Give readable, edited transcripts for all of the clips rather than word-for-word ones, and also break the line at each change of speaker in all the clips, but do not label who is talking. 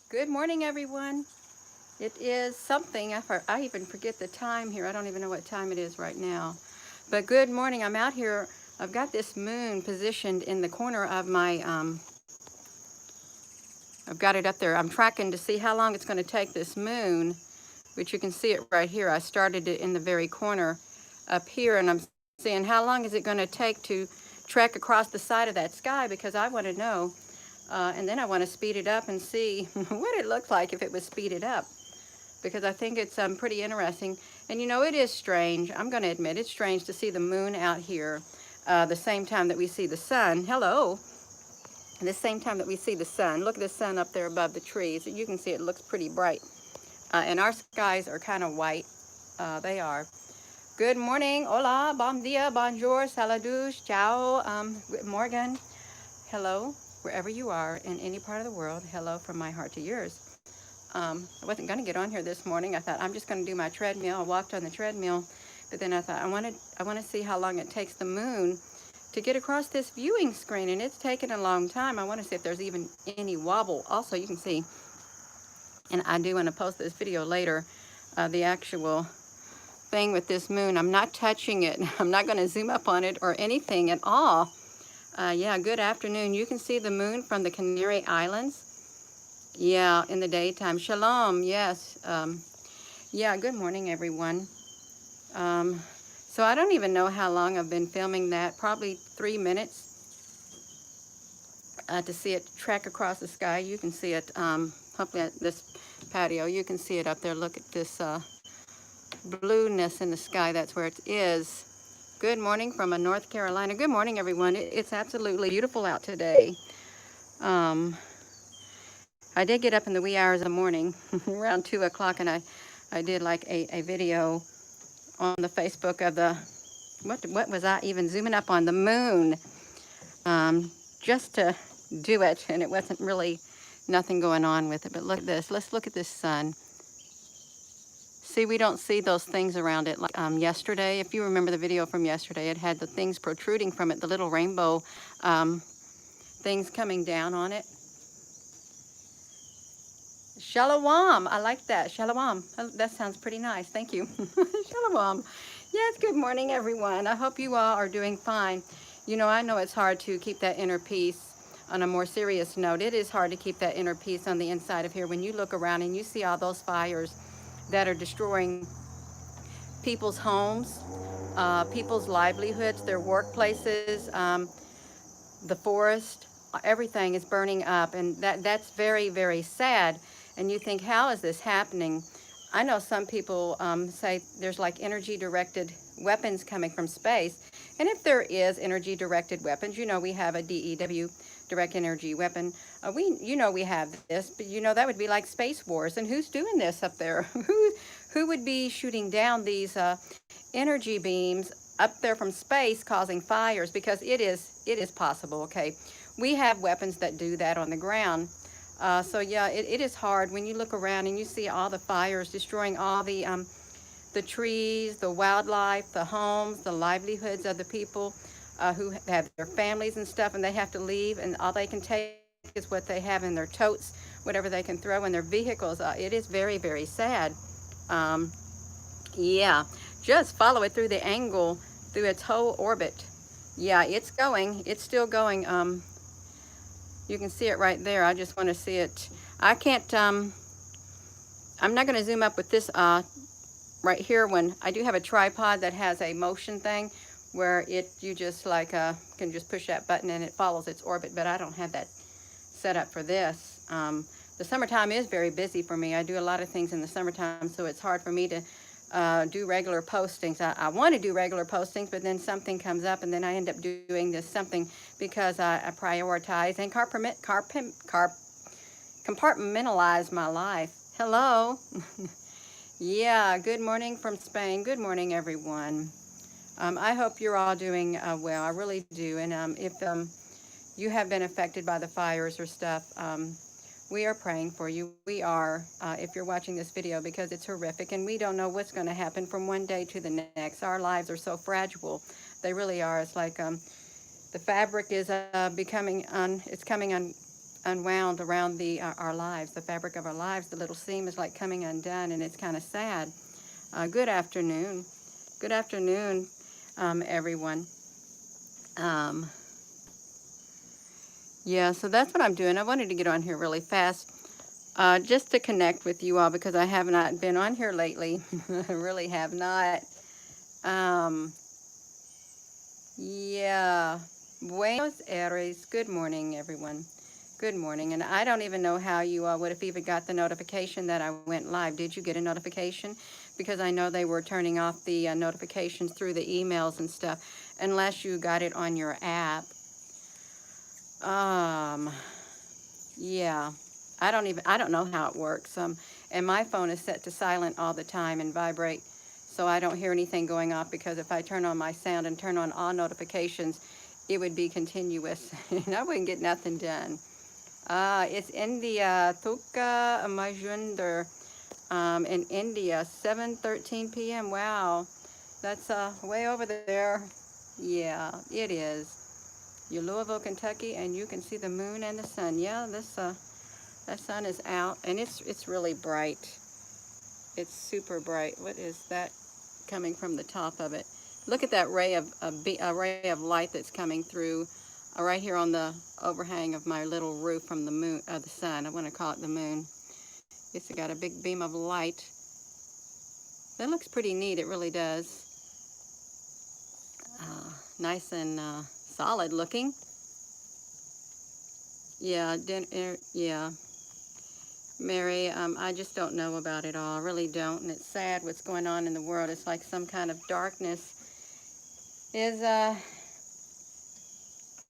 Good morning, everyone. It is something, I even forget the time here. I don't even know what time it is right now. But good morning. I'm out here. I've got this moon positioned in the corner of my, I've got it up there. I'm tracking to see how long it's going to take this moon, which you can see it right here. I started it in the very corner up here, and I'm seeing how long is it going to take to trek across the side of that sky, because I want to know. And then I want to speed it up and see what it looked like if it was speeded up, because I think it's pretty interesting. And you know, it is strange. I'm going to admit it's strange to see the moon out here the same time that we see the sun. Hello. The same time that we see the sun. Look at the sun up there above the trees. You can see it looks pretty bright. And our skies are kind of white. They are. Good morning. Hola. Bon dia. Bonjour. Saludos. Ciao. Good morning. Hello. Wherever you are in any part of the world. Hello from my heart to yours. I wasn't going to get on here this morning. I thought I'm just going to do my treadmill. I walked on the treadmill, but then I thought I want to see how long it takes the moon to get across this viewing screen, and it's taken a long time. I want to see if there's even any wobble. Also, you can see, and I do want to post this video later, the actual thing with this moon. I'm not touching it. I'm not going to zoom up on it or anything at all. Yeah, good afternoon. You can see the moon from the Canary Islands. Yeah, in the daytime. Shalom, yes. Yeah, good morning, everyone. So I don't even know how long I've been filming that. Probably 3 minutes to see it trek across the sky. You can see it, hopefully at this patio. You can see it up there. Look at this blueness in the sky. That's where it is. Good morning from North Carolina. Good morning, everyone. It's absolutely beautiful out today. I did get up in the wee hours of the morning, around 2 o'clock, and I did like a video on the Facebook of the, what was I even zooming up on? The moon, just to do it, and it wasn't really nothing going on with it. But look at this. Let's look at this sun. See, we don't see those things around it like yesterday. If you remember the video from yesterday, it had the things protruding from it, the little rainbow things coming down on it. Shalom. I like that. Shalom. That sounds pretty nice. Thank you. Shalom. Yes, good morning, everyone. I hope you all are doing fine. You know, I know it's hard to keep that inner peace. On a more serious note, it is hard to keep that inner peace on the inside of here when you look around and you see all those fires that are destroying people's homes, people's livelihoods, their workplaces, the forest. Everything is burning up, and that's very, very sad. And you think, how is this happening? I know some people say there's like energy-directed weapons coming from space. And if there is energy-directed weapons, you know, we have a DEW, direct energy weapon. You know we have this, but you know that would be like space wars. And who's doing this up there? Who would be shooting down these energy beams up there from space, causing fires? Because it is possible. Okay, we have weapons that do that on the ground. So yeah, it is hard when you look around and you see all the fires destroying all the trees, the wildlife, the homes, the livelihoods of the people who have their families and stuff, and they have to leave, and all they can take is what they have in their totes, whatever they can throw in their vehicles. It is very, very sad. Yeah, just follow it through the angle, through its whole orbit. Yeah, it's going. It's still going. You can see it right there. I just want to see it. I can't, I'm not going to zoom up with this right here. When I do have a tripod that has a motion thing where you just like can just push that button and it follows its orbit, but I don't have that set up for this. The summertime is very busy for me. I do a lot of things in the summertime, so it's hard for me to do regular postings. I want to do regular postings, but then something comes up and then I end up doing this something because I prioritize and compartmentalize my life. Hello. Yeah, good morning from Spain. Good morning, everyone. I hope you're all doing well. I really do. And if you have been affected by the fires or stuff, we are praying for you. We are, if you're watching this video, because it's horrific and we don't know what's going to happen from one day to the next. Our lives are so fragile. They really are. It's like the fabric is becoming unwound around our lives, the fabric of our lives. The little seam is like coming undone, and it's kind of sad. Good afternoon. Good afternoon, everyone. Yeah, so that's what I'm doing. I wanted to get on here really fast just to connect with you all because I have not been on here lately. I really have not. Yeah. Buenos Aires. Good morning, everyone. Good morning. And I don't even know how you all would have even got the notification that I went live. Did you get a notification? Because I know they were turning off the notifications through the emails and stuff, unless you got it on your app. Yeah. I don't know how it works. And my phone is set to silent all the time and vibrate, so I don't hear anything going off, because if I turn on my sound and turn on all notifications, it would be continuous and I wouldn't get nothing done. It's India, Thuka Majundar, in India, 7:13 p.m. Wow, that's way over there. Yeah, it is. You're Louisville, Kentucky, and you can see the moon and the sun. Yeah, this that sun is out, and it's really bright. It's super bright. What is that coming from the top of it? Look at that ray of a ray of light that's coming through right here on the overhang of my little roof from the moon, the sun. I want to call it the moon. It's got a big beam of light. That looks pretty neat. It really does. Nice and solid looking. Yeah, yeah. Mary, I just don't know about it all. I really don't. And it's sad what's going on in the world. It's like some kind of darkness is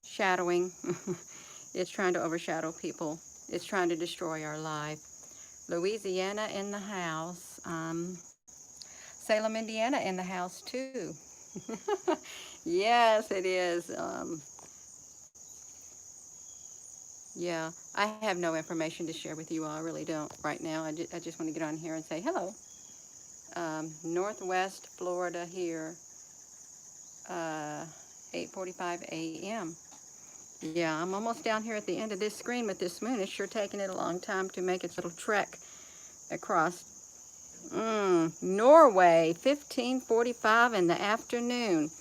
shadowing. It's trying to overshadow people. It's trying to destroy our life. Louisiana in the house. Salem, Indiana in the house too. Yes, it is. Yeah, I have no information to share with you all. I really don't right now. I just want to get on here and say hello. Northwest Florida here, 8:45 a.m. Yeah, I'm almost down here at the end of this screen with this moon. It's sure taking it a long time to make its little trek across. Norway, 15:45 in the afternoon.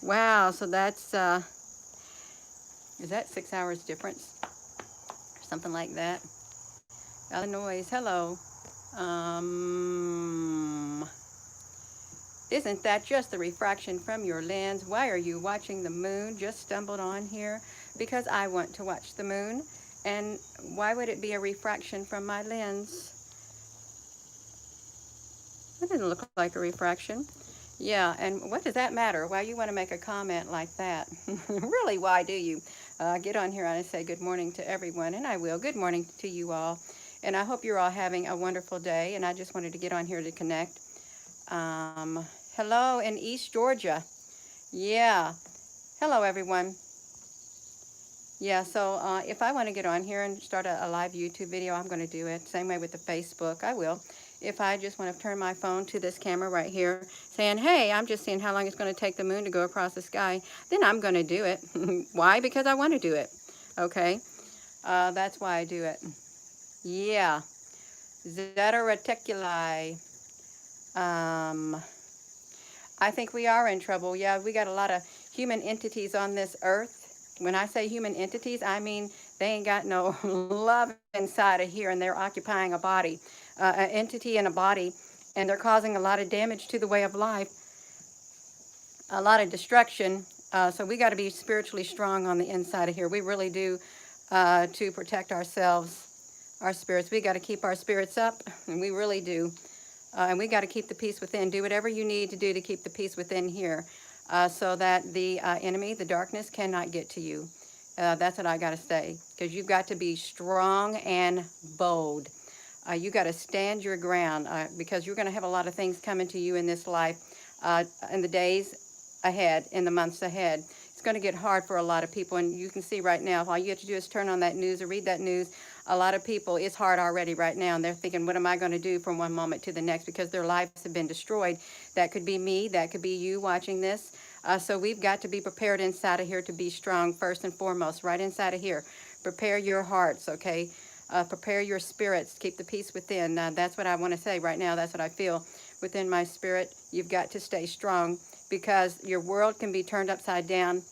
Wow, so that's, is that 6 hours difference? Something like that. Illinois, hello. Isn't that just the refraction from your lens? Why are you watching the moon? Just stumbled on here because I want to watch the moon. And why would it be a refraction from my lens? That didn't look like a refraction. Yeah, and what does that matter? Why you want to make a comment like that? Really, why do you? Get on here and I say good morning to everyone, and I will. Good morning to you all. And I hope you're all having a wonderful day, and I just wanted to get on here to connect. Hello in East Georgia. Yeah. Hello, everyone. Yeah, so if I want to get on here and start a live YouTube video, I'm going to do it. Same way with the Facebook, I will. If I just want to turn my phone to this camera right here, saying, hey, I'm just seeing how long it's going to take the moon to go across the sky, then I'm going to do it. Why? Because I want to do it. Okay? That's why I do it. Yeah. Zeta Reticuli. I think we are in trouble. Yeah, we got a lot of human entities on this earth. When I say human entities, I mean they ain't got no love inside of here, and they're occupying a body, an entity in a body, and they're causing a lot of damage to the way of life, a lot of destruction. So we got to be spiritually strong on the inside of here. We really do, to protect ourselves, our spirits. We got to keep our spirits up, and we really do. And we got to keep the peace within. Do whatever you need to do to keep the peace within here, so that the enemy, the darkness, cannot get to you. That's what I got to say, because you've got to be strong and bold. You got to stand your ground, because you're going to have a lot of things coming to you in this life, in the days ahead, in the months ahead. It's going to get hard for a lot of people, and you can see right now, all you have to do is turn on that news or read that news. A lot of people, it's hard already right now, and they're thinking, what am I going to do from one moment to the next, because their lives have been destroyed. That could be me, that could be you watching this. So we've got to be prepared inside of here to be strong first and foremost, right inside of here. Prepare your hearts, okay? Prepare your spirits. Keep the peace within. That's what I want to say right now. That's what I feel within my spirit. You've got to stay strong, because your world can be turned upside down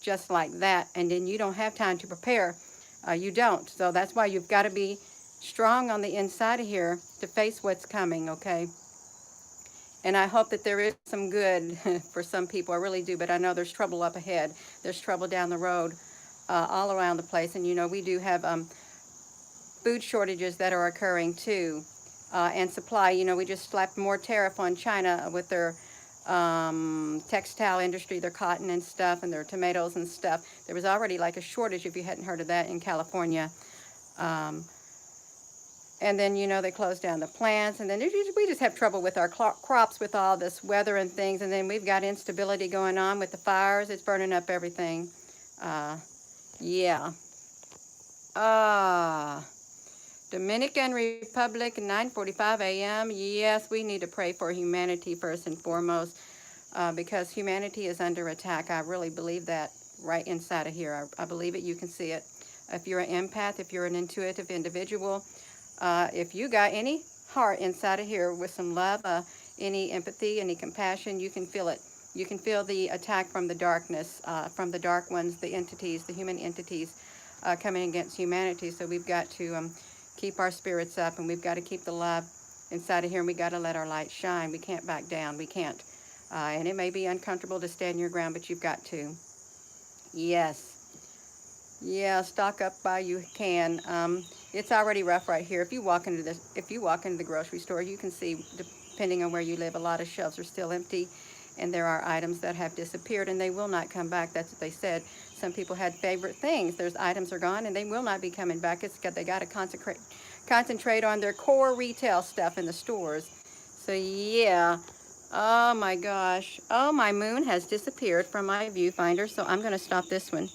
just like that, and then you don't have time to prepare. You don't. So that's why you've got to be strong on the inside of here to face what's coming, okay? And I hope that there is some good for some people. I really do, but I know there's trouble up ahead. There's trouble down the road, all around the place. And you know, we do have food shortages that are occurring too, and supply. You know, we just slapped more tariff on China with their textile industry, their cotton and stuff, and their tomatoes and stuff. There was already like a shortage, if you hadn't heard of that, in California. And then, you know, they closed down the plants, and then we just have trouble with our crops with all this weather and things. And then we've got instability going on with the fires. It's burning up everything. Yeah. Dominican Republic, 9:45 a.m. Yes, we need to pray for humanity first and foremost, because humanity is under attack. I really believe that right inside of here. I believe it. You can see it. If you're an empath, if you're an intuitive individual, if you got any heart inside of here with some love, any empathy, any compassion, you can feel it. You can feel the attack from the darkness, from the dark ones, the entities, the human entities coming against humanity. So we've got to keep our spirits up, and we've got to keep the love inside of here, and we got to let our light shine. We can't back down. We can't. And it may be uncomfortable to stand your ground, but you've got to. Yes. Yeah, stock up while you can. It's already rough right here. If you walk into the grocery store, you can see, depending on where you live, a lot of shelves are still empty, and there are items that have disappeared, and they will not come back. That's what they said. Some people had favorite things. Those items are gone, and they will not be coming back. They got to concentrate on their core retail stuff in the stores. So yeah. Oh my gosh. Oh, my moon has disappeared from my viewfinder, so I'm going to stop this one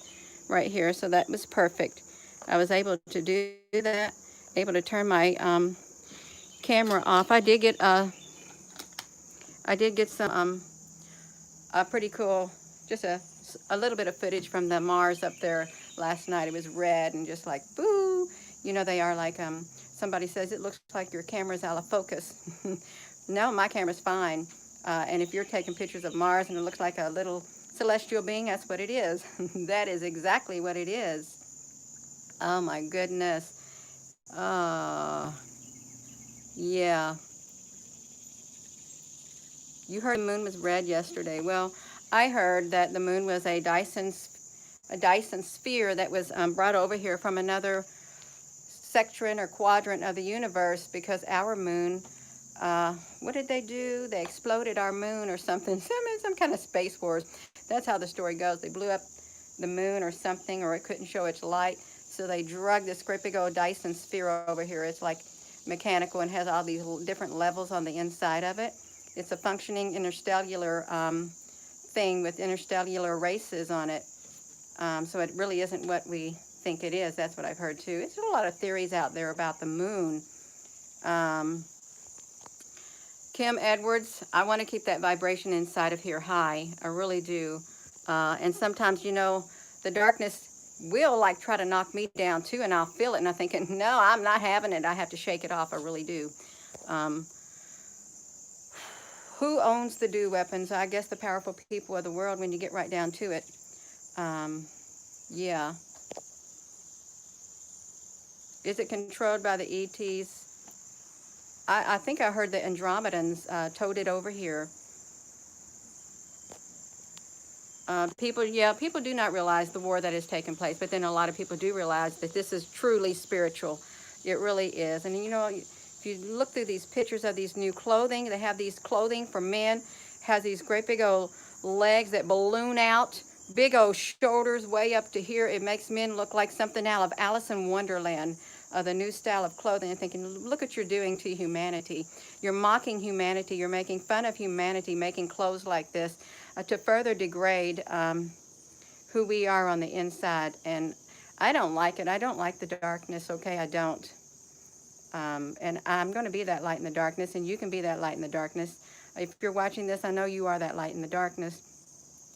right here. So that was perfect. I was able to do that, able to turn my camera off. I did get some pretty cool, just a little bit of footage from the Mars up there last night. It was red and just like, boo. You know, they are like, somebody says it looks like your camera's out of focus. No, my camera's fine. And if you're taking pictures of Mars and it looks like a little celestial being, that's what it is. That is exactly what it is. Oh my goodness. Yeah. You heard the moon was red yesterday. Well, I heard that the moon was a Dyson sphere that was brought over here from another section or quadrant of the universe, because our moon, what did they do? They exploded our moon or something. Some kind of space wars. That's how the story goes. They blew up the moon or something, or it couldn't show its light. So they drug this great big old Dyson sphere over here. It's like mechanical and has all these different levels on the inside of it. It's a functioning interstellar thing with interstellar races on it. So it really isn't what we think it is. That's what I've heard too. There's a lot of theories out there about the moon. Kim Edwards, I want to keep that vibration inside of here high. I really do. And sometimes, you know, the darkness will like try to knock me down too, and I'll feel it, and I'm thinking, no, I'm not having it. I have to shake it off. I really do. Who owns the DEW weapons? I guess the powerful people of the world, when you get right down to it. Yeah. Is it controlled by the ETs? I think I heard the Andromedans towed it over here. People do not realize the war that has taken place, but then a lot of people do realize that this is truly spiritual. It really is. And you know, if you look through these pictures of these new clothing, they have these clothing for men, has these great big old legs that balloon out, big old shoulders way up to here. It makes men look like something out of Alice in Wonderland. The new style of clothing, and thinking, look what you're doing to humanity. You're mocking humanity. You're making fun of humanity, making clothes like this to further degrade who we are on the inside. And I don't like it. I don't like the darkness, okay? I don't. And I'm going to be that light in the darkness, and you can be that light in the darkness. If you're watching this, I know you are that light in the darkness,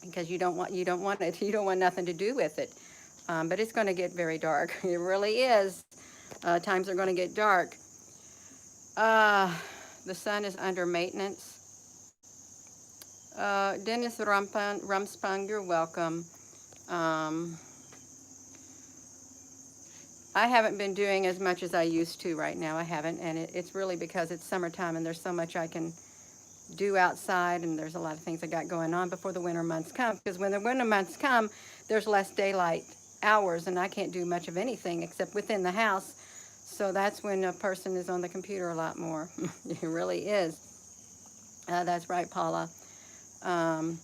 because you don't want it. You don't want nothing to do with it. But it's going to get very dark. It really is. Times are going to get dark. Uh, the sun is under maintenance. Dennis Rumspun, you're welcome. Um, I haven't been doing as much as I used to right now. I haven't, and it's really because it's summertime and there's so much I can do outside, and there's a lot of things I got going on before the winter months come. Because when the winter months come, there's less daylight hours, and I can't do much of anything except within the house. So that's when a person is on the computer a lot more. It really is. That's right, Paula. Um,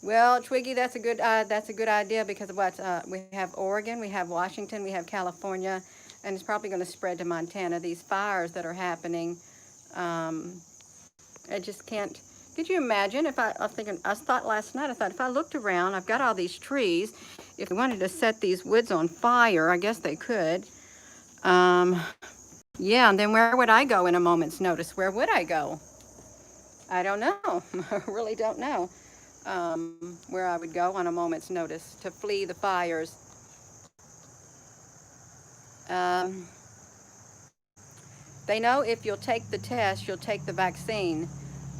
well, Twiggy, that's a good idea because of what we have Oregon, we have Washington, we have California, and it's probably going to spread to Montana. These fires that are happening, um, I just can't. Could you imagine if I was thinking? I thought last night. I thought if I looked around, I've got all these trees. If we wanted to set these woods on fire, I guess they could. Um, yeah, and then where would I go in a moment's notice? Where would I go? I don't know. I really don't know where I would go on a moment's notice to flee the fires. Um, they know if you'll take the test, you'll take the vaccine.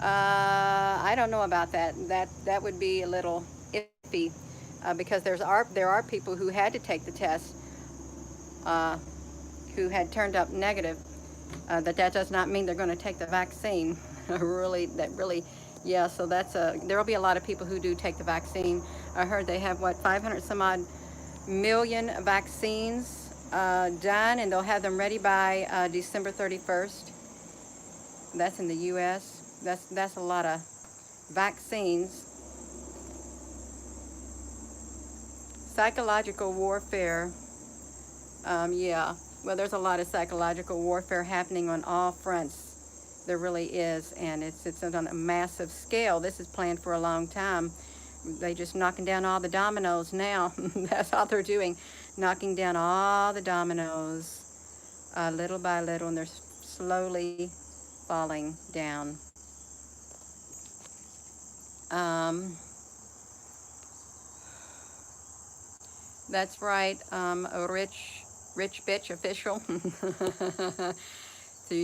I don't know about that. That would be a little iffy because there are people who had to take the test uh, who had turned up negative. That does not mean they're going to take the vaccine. Really, yeah. So there will be a lot of people who do take the vaccine. I heard they have 500 some odd million vaccines done, and they'll have them ready by December 31st. That's in the U.S. That's a lot of vaccines. Psychological warfare. Yeah. Well, there's a lot of psychological warfare happening on all fronts. There really is, and it's on a massive scale. This is planned for a long time. They just knocking down all the dominoes now. That's all they're doing, knocking down all the dominoes little by little, and they're slowly falling down. That's right, a rich bitch official. So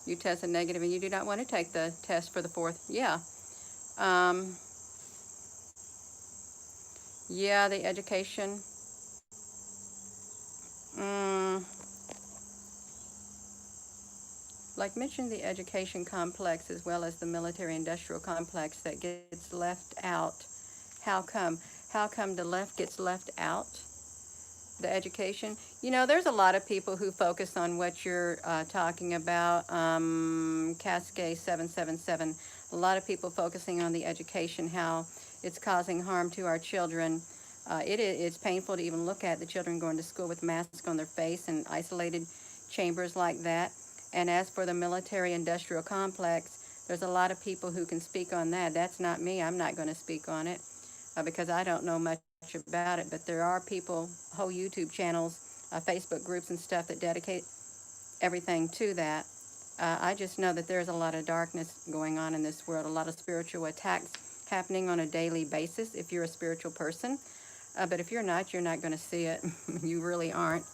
you tested negative and you do not want to take the test for the fourth. Yeah. Um, yeah, the education. Mm, like mentioned, the education complex as well as the military industrial complex that gets left out. How come? How come the left gets left out? The education. There's a lot of people who focus on what you're talking about. Cascade 777. A lot of people focusing on the education, how it's causing harm to our children. It's painful to even look at the children going to school with masks on their face and isolated chambers like that. And as for the military industrial complex, there's a lot of people who can speak on that. That's not me. I'm not going to speak on it because I don't know much about it, but there are people, whole YouTube channels, Facebook groups and stuff that dedicate everything to that. I just know that there's a lot of darkness going on in this world, a lot of spiritual attacks happening on a daily basis if you're a spiritual person. But if you're not going to see it. You really aren't.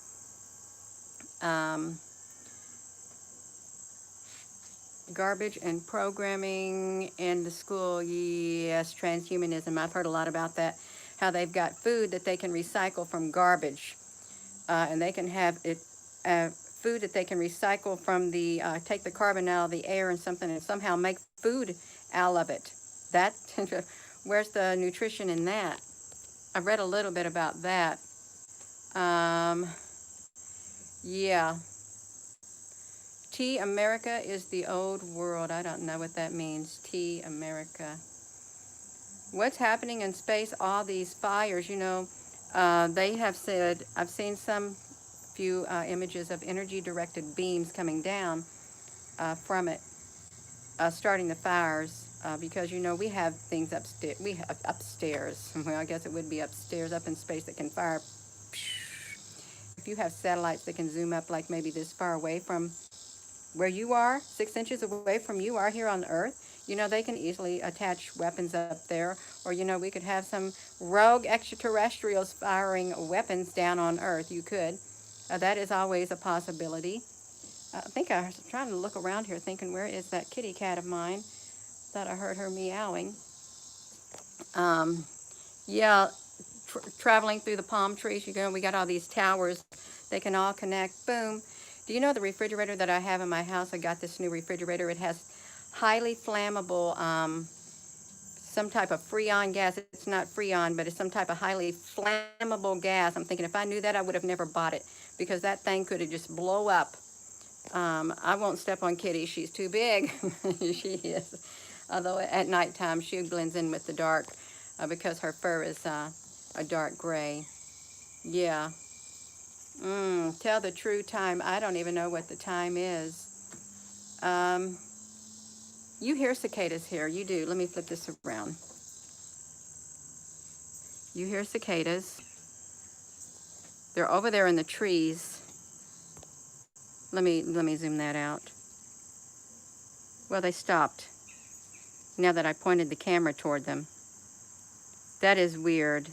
Garbage and programming in the school. Yes, transhumanism. I've heard a lot about that. How they've got food that they can recycle from garbage. And they can have it food that they can recycle from take the carbon out of the air and something and somehow make food out of it. That, where's the nutrition in that? I've read a little bit about that. Yeah. T America is the old world. I don't know what that means. T America. What's happening in space? All these fires, they have said, I've seen some few images of energy-directed beams coming down from it, starting the fires, because, we have things upstairs. We have upstairs. Well, I guess it would be upstairs, up in space, that can fire. If you have satellites that can zoom up like maybe this far away from where you are, 6 inches away from you are here on Earth, You know, they can easily attach weapons up there, or, you know, we could have some rogue extraterrestrials firing weapons down on Earth. You could. That is always a possibility. I think I was trying to look around here thinking, where is that kitty cat of mine? Thought I heard her meowing. Um, yeah, traveling through the palm trees, you know, we got all these towers. They can all connect. Boom. Do you know the refrigerator that I have in my house? I got this new refrigerator. It has highly flammable, some type of freon gas. It's not freon, but it's some type of highly flammable gas. I'm thinking if I knew that, I would have never bought it, because that thing could have just blow up. I won't step on Kitty. She's too big. She is. Although at nighttime she blends in with the dark because her fur is a dark gray. Yeah. Tell the true time. I don't even know what the time is. You hear cicadas here. You do. Let me flip this around. You hear cicadas. They're over there in the trees. Let me zoom that out. Well, they stopped now that I pointed the camera toward them. That is weird.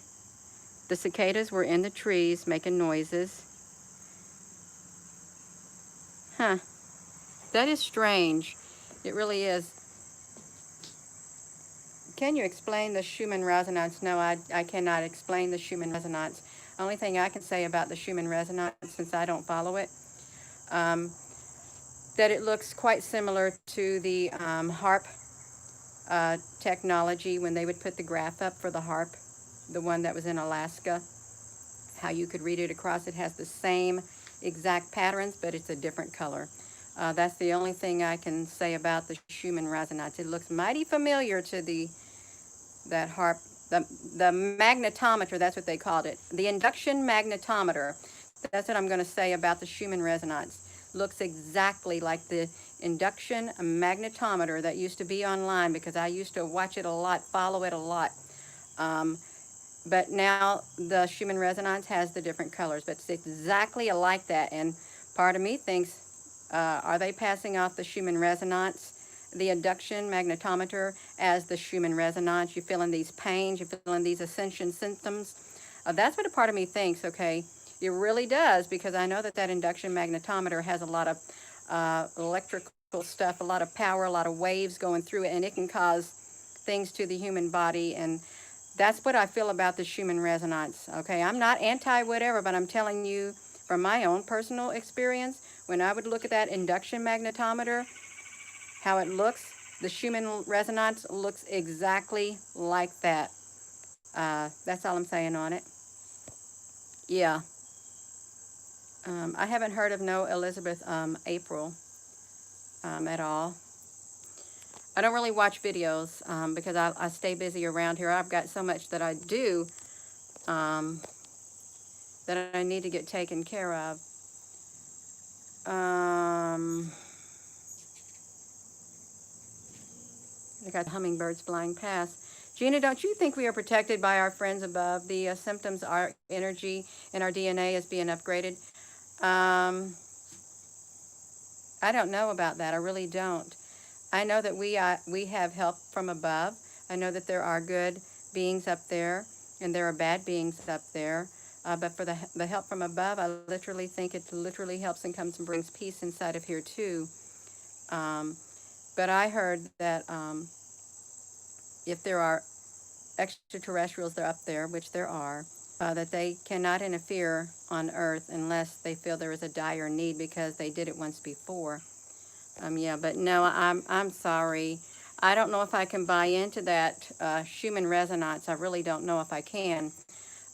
The cicadas were in the trees making noises. Huh. That is strange. It really is. Can you explain the Schumann Resonance? No, I cannot explain the Schumann Resonance. Only thing I can say about the Schumann Resonance, since I don't follow it, that it looks quite similar to the HARP technology when they would put the graph up for the HARP, the one that was in Alaska, how you could read it across. It has the same exact patterns, but it's a different color. That's the only thing I can say about the Schumann Resonance. It looks mighty familiar to that HARP, the magnetometer, that's what they called it. The induction magnetometer, that's what I'm going to say about the Schumann Resonance. Looks exactly like the induction magnetometer that used to be online, because I used to watch it a lot, follow it a lot. But now the Schumann Resonance has the different colors, but it's exactly like that. And part of me thinks, are they passing off the Schumann Resonance, the induction magnetometer, as the Schumann Resonance? You're feeling these pains, you're feeling these Ascension Symptoms. That's what a part of me thinks, okay? It really does, because I know that that induction magnetometer has a lot of electrical stuff, a lot of power, a lot of waves going through it, and it can cause things to the human body. And that's what I feel about the Schumann Resonance, okay? I'm not anti-whatever, but I'm telling you from my own personal experience, when I would look at that induction magnetometer, how it looks, the Schumann Resonance looks exactly like that. That's all I'm saying on it. Yeah. I haven't heard of no Elizabeth April at all. I don't really watch videos because I stay busy around here. I've got so much that I do that I need to get taken care of. I got hummingbirds flying past. Gina, don't you think we are protected by our friends above? The symptoms, our energy, and our DNA is being upgraded. I don't know about that. I really don't. I know that we have help from above. I know that there are good beings up there, and there are bad beings up there. But for the help from above, I literally think it literally helps and comes and brings peace inside of here too. But I heard that if there are extraterrestrials that are up there, which there are, that they cannot interfere on Earth unless they feel there is a dire need, because they did it once before. Yeah, but no, I'm sorry. I don't know if I can buy into that Schumann Resonance. I really don't know if I can.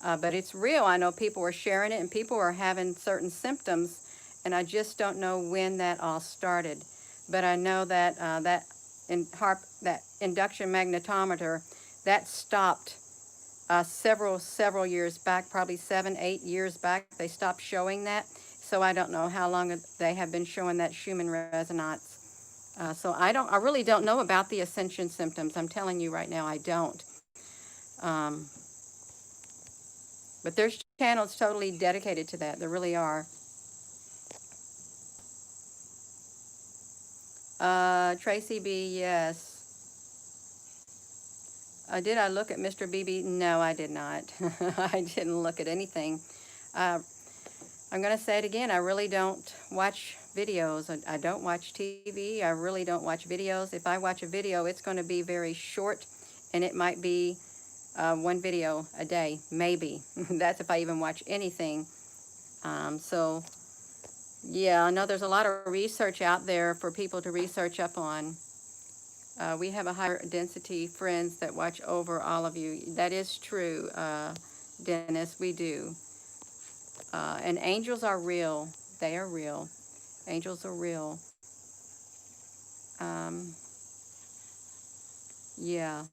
But it's real. I know people are sharing it, and people are having certain symptoms, and I just don't know when that all started. But I know that that induction magnetometer, that stopped several years back, probably 7-8 years back. They stopped showing that. So I don't know how long they have been showing that Schumann Resonance. So I really don't know about the Ascension Symptoms. I'm telling you right now, I don't. But there's channels totally dedicated to that. There really are. Tracy B, yes. Did I look at Mr. BB? No, I did not. I didn't look at anything. Uh, I'm going to say it again. I really don't watch videos. I don't watch TV. I really don't watch videos. If I watch a video, it's going to be very short, and it might be one video a day, maybe. That's if I even watch anything. So, yeah, I know there's a lot of research out there for people to research up on. We have a higher density friends that watch over all of you. That is true, Dennis, we do. And angels are real. They are real. Angels are real. Um, yeah.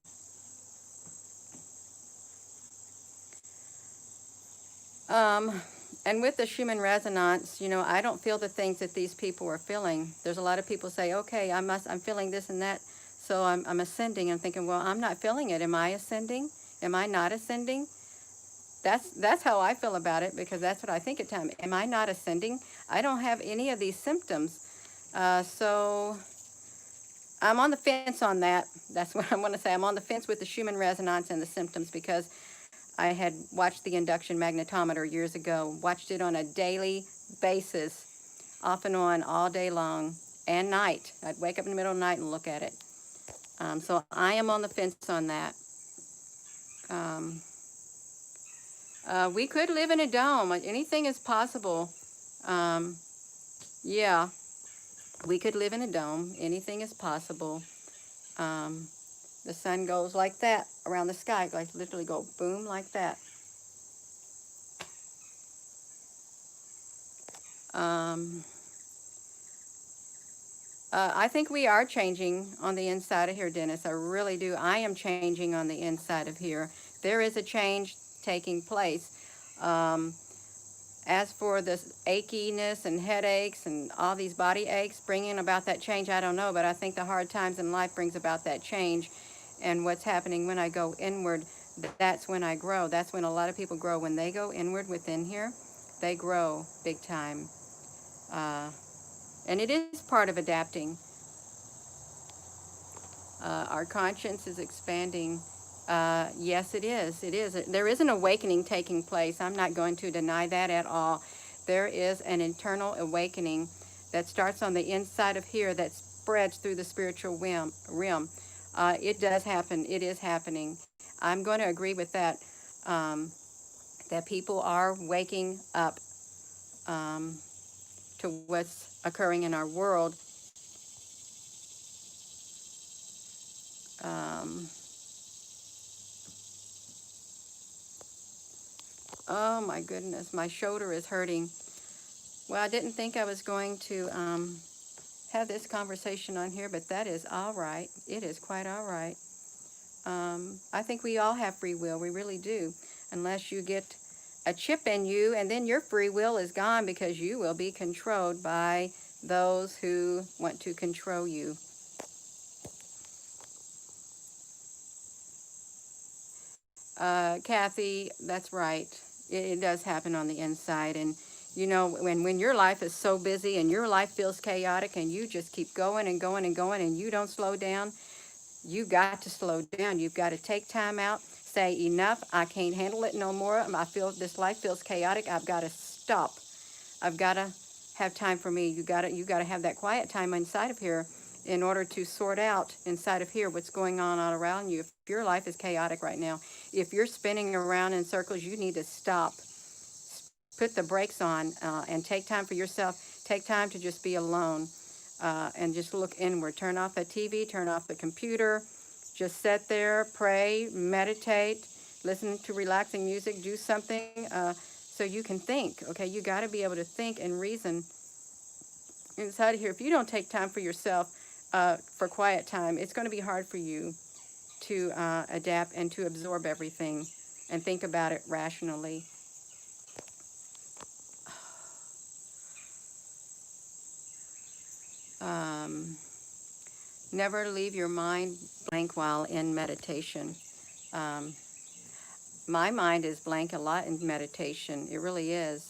Um, and with the Schumann Resonance, you know, I don't feel the things that these people are feeling. There's a lot of people say, okay, I'm feeling this and that, so I'm ascending. I'm thinking, well, I'm not feeling it. Am I ascending? Am I not ascending? That's how I feel about it, because that's what I think at times. Am I not ascending? I don't have any of these symptoms. So I'm on the fence on that. That's what I'm going to say. I'm on the fence with the Schumann Resonance and the symptoms, because I had watched the induction magnetometer years ago, watched it on a daily basis, off and on, all day long, and night. I'd wake up in the middle of the night and look at it. So I am on the fence on that. Um, we could live in a dome. Anything is possible. Um, yeah, we could live in a dome. Anything is possible. Um, the sun goes like that around the sky, like literally go boom like that. Um, I think we are changing on the inside of here, Dennis. I really do. I am changing on the inside of here. There is a change taking place. Um, as for this achiness and headaches and all these body aches, bringing about that change, I don't know. But I think the hard times in life brings about that change. And what's happening when I go inward, that's when I grow. That's when a lot of people grow. When they go inward within here, they grow big time. Uh, and it is part of adapting. Our conscience is expanding. Yes, it is. It is. There is an awakening taking place. I'm not going to deny that at all. There is an internal awakening that starts on the inside of here that spreads through the spiritual realm. It does happen. It is happening. I'm going to agree with that, that people are waking up to what's occurring in our world. Um, oh my goodness, my shoulder is hurting. Well, I didn't think I was going to have this conversation on here, but that is all right. It is quite all right. I think we all have free will. We really do. Unless you get a chip in you, and then your free will is gone, because you will be controlled by those who want to control you. Kathy, that's right. It does happen on the inside. And, you know, when your life is so busy and your life feels chaotic and you just keep going and going and going and you don't slow down, you got to slow down. You've got to take time out, say enough. I can't handle it no more. I feel this life feels chaotic. I've got to stop. I've got to have time for me. You got to have that quiet time inside of here in order to sort out inside of here what's going on all around you. If your life is chaotic right now, if you're spinning around in circles, you need to stop. Put the brakes on and take time for yourself. Take time to just be alone and just look inward. Turn off the TV, turn off the computer. Just sit there, pray, meditate, listen to relaxing music, do something so you can think. Okay, you got to be able to think and reason inside of here. If you don't take time for yourself for quiet time, it's going to be hard for you to adapt and to absorb everything and think about it rationally. Um, Never leave your mind blank while in meditation. Um, my mind is blank a lot in meditation. It really is.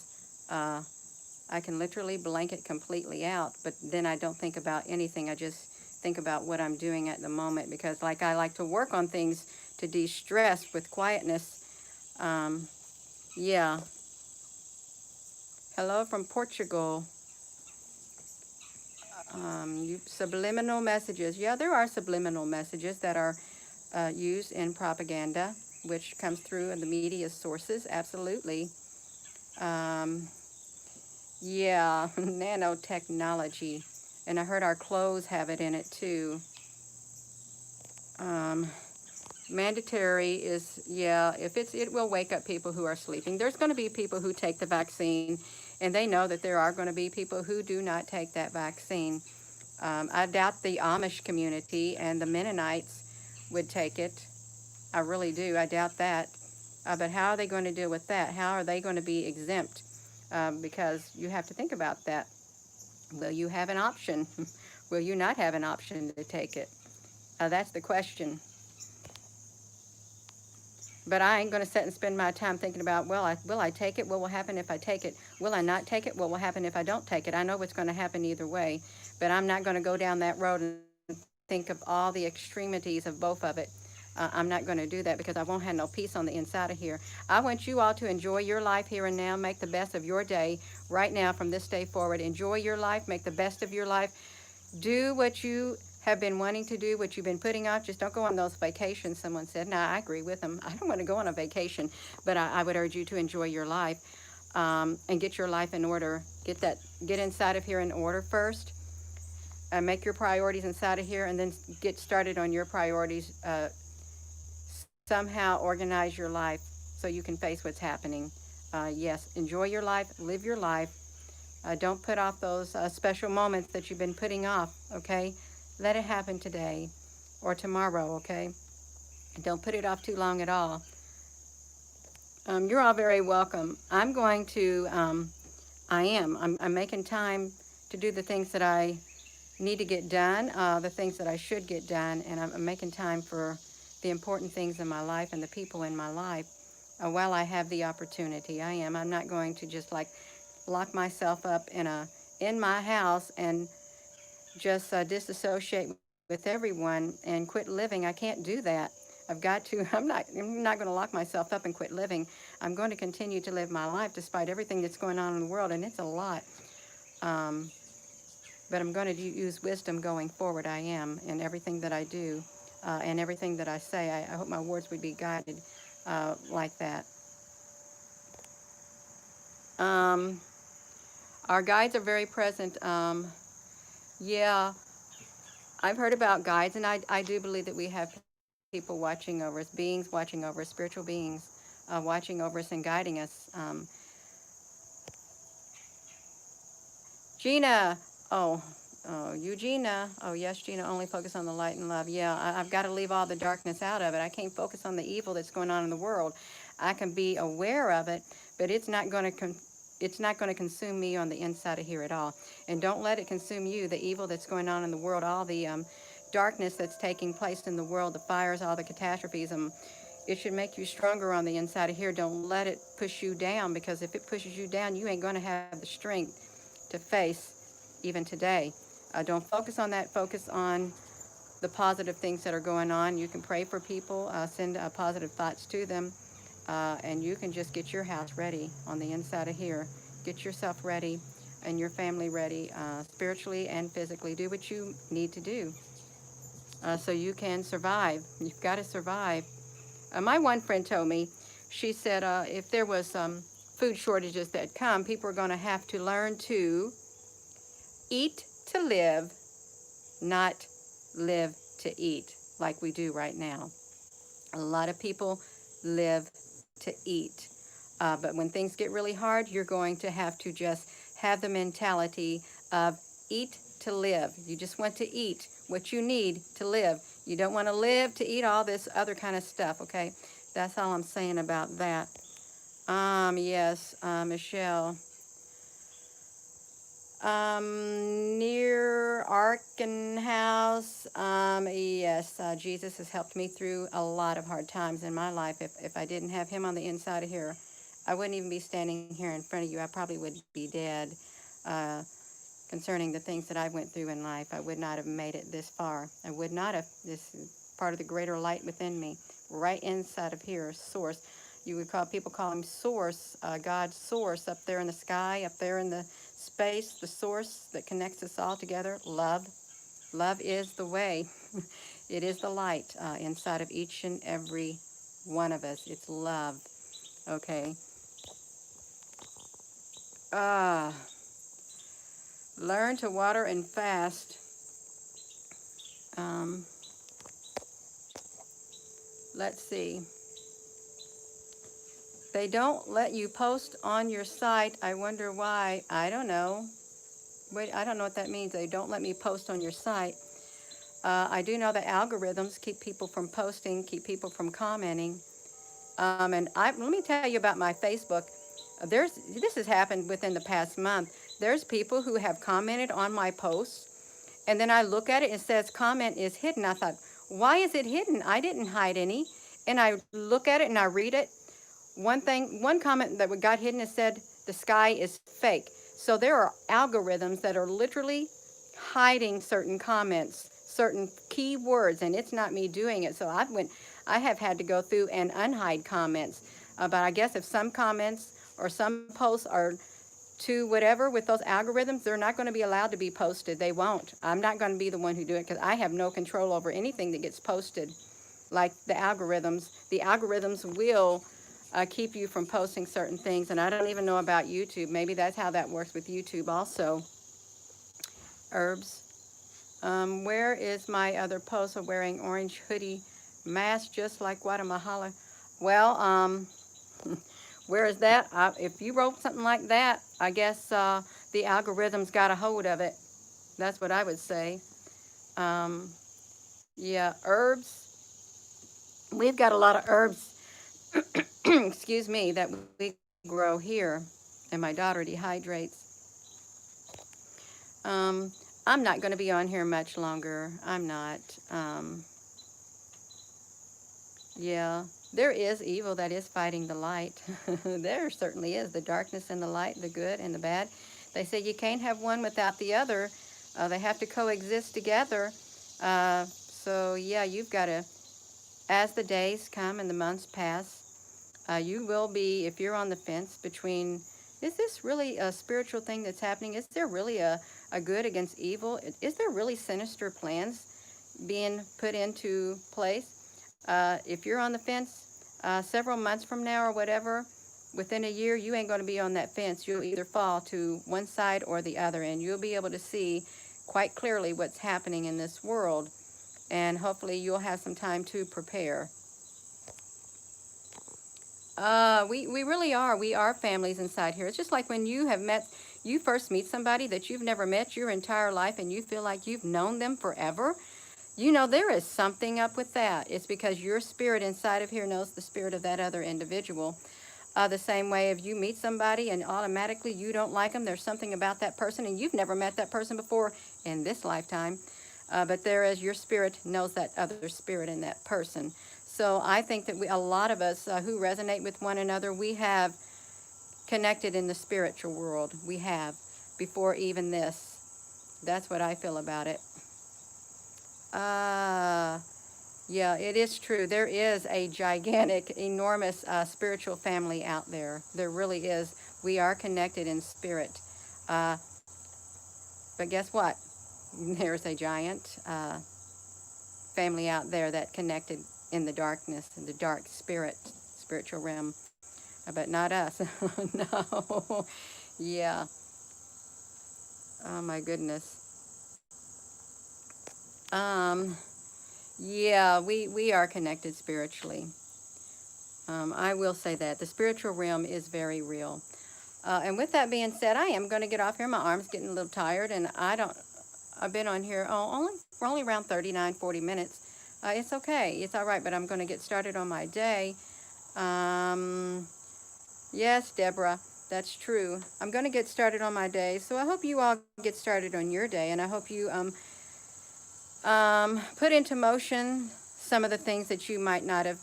I can literally blank it completely out, but then I don't think about anything. I just think about what I'm doing at the moment, because like I like to work on things to de-stress with quietness. Yeah. Hello from Portugal. Subliminal messages. Yeah, there are subliminal messages that are used in propaganda, which comes through in the media sources. Absolutely. Um, yeah, nanotechnology. And I heard our clothes have it in it too. Um, Mandatory is, yeah, if it will wake up people who are sleeping. There's going to be people who take the vaccine, and they know that there are going to be people who do not take that vaccine. I doubt the Amish community and the Mennonites would take it. I really do. I doubt that. But how are they going to deal with that? How are they going to be exempt? Because you have to think about that. Will you have an option? Will you not have an option to take it? That's the question. But I ain't going to sit and spend my time thinking about, well, will I take it? What will happen if I take it? Will I not take it? What will happen if I don't take it? I know what's going to happen either way, but I'm not going to go down that road and think of all the extremities of both of it. I'm not going to do that because I won't have no peace on the inside of here. I want you all to enjoy your life here and now. Make the best of your day right now from this day forward. Enjoy your life. Make the best of your life. Do what you have been wanting to do, what you've been putting off. Just don't go on those vacations, someone said. No, I agree with them. I don't want to go on a vacation, but I would urge you to enjoy your life and get your life in order. Get inside of here in order first. Make your priorities inside of here, and then get started on your priorities. Somehow organize your life so you can face what's happening. Yes, enjoy your life, live your life. Don't put off those special moments that you've been putting off, okay? Let it happen today or tomorrow, okay? Don't put it off too long at all. You're all very welcome. I'm going to, I'm making time to do the things that I need to get done, the things that I should get done, and I'm making time for the important things in my life and the people in my life while I have the opportunity. I am. I'm not going to just like lock myself up in my house and just disassociate with everyone and quit living. I can't do that. I've got to. I'm not going to lock myself up and quit living. I'm going to continue to live my life despite everything that's going on in the world, and it's a lot. Um, but I'm going to use wisdom going forward. I am in everything that I do and everything that I say. I hope my words would be guided like that. Um, our guides are very present. Yeah, I've heard about guides, and I do believe that we have people watching over us, beings watching over us, spiritual beings watching over us and guiding us. Gina, oh, Eugenia, oh yes, Gina, only focus on the light and love. Yeah, I've got to leave all the darkness out of it. I can't focus on the evil that's going on in the world. I can be aware of it, but it's not going to consume me on the inside of here at all. And don't let it consume you, the evil that's going on in the world, all the darkness that's taking place in the world, the fires, all the catastrophes. It should make you stronger on the inside of here. Don't let it push you down, because if it pushes you down, you ain't going to have the strength to face even today. Don't focus on that. Focus on the positive things that are going on. You can pray for people, send positive thoughts to them, and you can just get your house ready on the inside of here. Get yourself ready and your family ready, spiritually and physically. Do what you need to do so you can survive. You've got to survive. My one friend told me, she said if there was some food shortages that come, people are going to have to learn to eat to live, not live to eat like we do right now. A lot of people live to eat. But when things get really hard, you're going to have to just have the mentality of eat to live. You just want to eat what you need to live. You don't want to live to eat all this other kind of stuff, okay? That's all I'm saying about that. Yes, Michelle. Near Arkenhouse. Yes, Jesus has helped me through a lot of hard times in my life. If I didn't have him on the inside of here, I wouldn't even be standing here in front of you. I probably would be dead. Concerning the things that I went through in life, I would not have made it this far. I would not have. This is part of the greater light within me. right inside of here, source. You would call, people call him source, God's source, up there in the sky, up there in the space, the source that connects us all together. Love. Love is the way. It is the light inside of each and every one of us. It's love. Okay. Uh, Learn to water and fast. Um, let's see. They don't let you post on your site. I wonder why. I don't know. Wait, I don't know what that means. They don't let me post on your site. I do know that algorithms keep people from posting, keep people from commenting. Let me tell you about my Facebook. This has happened within the past month. There's people who have commented on my posts, and then I look at it, and it says comment is hidden. I thought, why is it hidden? I didn't hide any. And I look at it and I read it. One comment that got hidden, it said the sky is fake. So there are algorithms that are literally hiding certain comments, certain key words, and it's not me doing it. So I have had to go through and unhide comments. But I guess if some comments or some posts are to whatever with those algorithms, they're not going to be allowed to be posted. They won't. I'm not going to be the one who do it, because I have no control over anything that gets posted. Like the algorithms will keep you from posting certain things. And I don't even know about YouTube. Maybe that's how that works with YouTube also. Herbs. Where is my other post of wearing orange hoodie mask just like Guatemala? Well, where is that? If you wrote something like that, I guess the algorithms got a hold of it. That's what I would say. Yeah, herbs. We've got a lot of herbs, excuse me, that we grow here, and my daughter dehydrates. I'm not going to be on here much longer. I'm not. Yeah, there is evil that is fighting the light. There certainly is. The darkness and the light, the good and the bad. They say you can't have one without the other. They have to coexist together. So yeah, you've got to, as the days come and the months pass, you will be, if you're on the fence between, is this really a spiritual thing that's happening? Is there really a good against evil? Is there really sinister plans being put into place? If you're on the fence several months from now or whatever, within a year, you ain't going to be on that fence. You'll either fall to one side or the other, and you'll be able to see quite clearly what's happening in this world, and hopefully you'll have some time to prepare. We really are. We are families inside here. It's just like when you first meet somebody that you've never met your entire life, and you feel like you've known them forever. You know, there is something up with that. It's because your spirit inside of here knows the spirit of that other individual. The same way if you meet somebody and automatically you don't like them, there's something about that person, and you've never met that person before in this lifetime. But your spirit knows that other spirit in that person. So I think that a lot of us who resonate with one another, we have connected in the spiritual world. We have, before even this. That's what I feel about it. Yeah, it is true. There is a gigantic, enormous spiritual family out there. There really is. We are connected in spirit. But guess what? There's a giant family out there that connected in the darkness, in the dark spiritual realm. But not us. No. Yeah. Oh my goodness. Yeah, we are connected spiritually. I will say that. The spiritual realm is very real. And with that being said, I am going to get off here. My arm's getting a little tired, and I've been on here, we're only around 39, 40 minutes. It's okay. It's all right, but I'm going to get started on my day. Yes, Deborah, that's true. I'm going to get started on my day. So I hope you all get started on your day, and I hope you put into motion some of the things that you might not have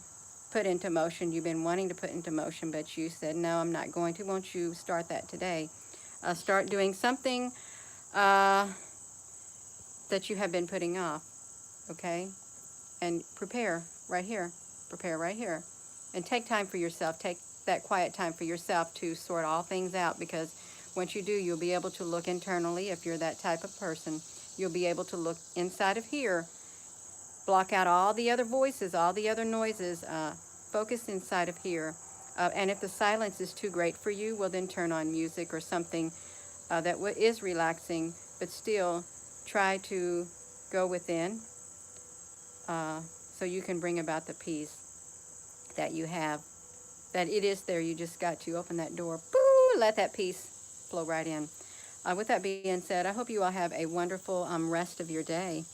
put into motion. You've been wanting to put into motion, but you said, no, I'm not going to. Won't you start that today? Start doing something that you have been putting off, okay? And prepare right here. prepare right here. And take time for yourself. Take that quiet time for yourself to sort all things out, because once you do, you'll be able to look internally. If you're that type of person, you'll be able to look inside of here, block out all the other voices, all the other noises, focus inside of here. And if the silence is too great for you, well, then turn on music or something that is relaxing, but still try to go within so you can bring about the peace that you have, that it is there. You just got to open that door, boo, let that peace flow right in. With that being said, I hope you all have a wonderful rest of your day.